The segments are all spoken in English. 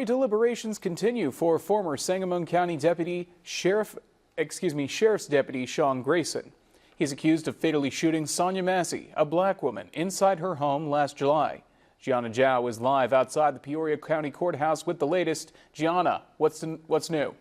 Deliberations continue for former Sangamon County Sheriff's Deputy Sean Grayson. He's accused of fatally shooting Sonia Massey, a black woman, inside her home last July. Gianna Zhao is live outside the Peoria County Courthouse with the latest. Gianna, what's new?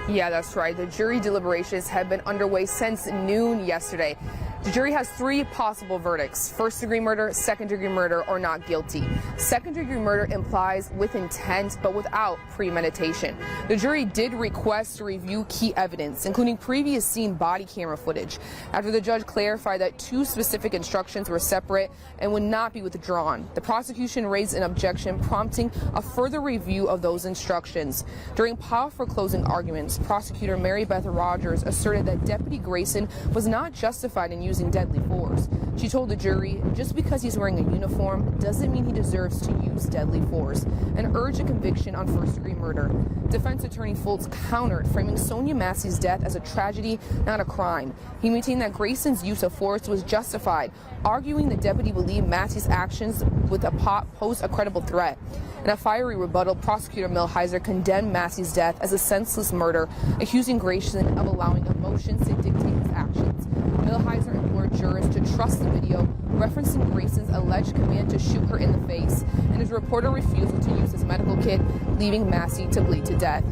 Yeah, that's right. The jury deliberations have been underway since noon yesterday. The jury has three possible verdicts: first-degree murder, second-degree murder, or not guilty. Second-degree murder implies with intent but without premeditation. The jury did request to review key evidence, including previous scene body camera footage, after the judge clarified that two specific instructions were separate and would not be withdrawn. The prosecution raised an objection, prompting a further review of those instructions. During powerful closing arguments, prosecutor Mary Beth Rogers asserted that Deputy Grayson was not justified in using deadly force. She told the jury, just because he's wearing a uniform doesn't mean he deserves to use deadly force, and urged a conviction on first-degree murder. Defense attorney Foltz countered, framing Sonia Massey's death as a tragedy, not a crime. He maintained that Grayson's use of force was justified, arguing the deputy believed Massey's actions with a posed a credible threat. In a fiery rebuttal, prosecutor Milheiser condemned Massey's death as a senseless murder, accusing Grayson of allowing emotions to dictate his actions. Milheiser implored jurors to trust the video, referencing Grayson's alleged command to shoot her in the face and his reported refusal to use his medical kit, leaving Massey to bleed to death.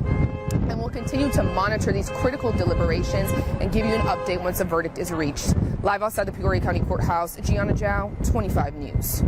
And we'll continue to monitor these critical deliberations and give you an update once a verdict is reached. Live outside the Peoria County Courthouse, Gianna Zhao, 25 News.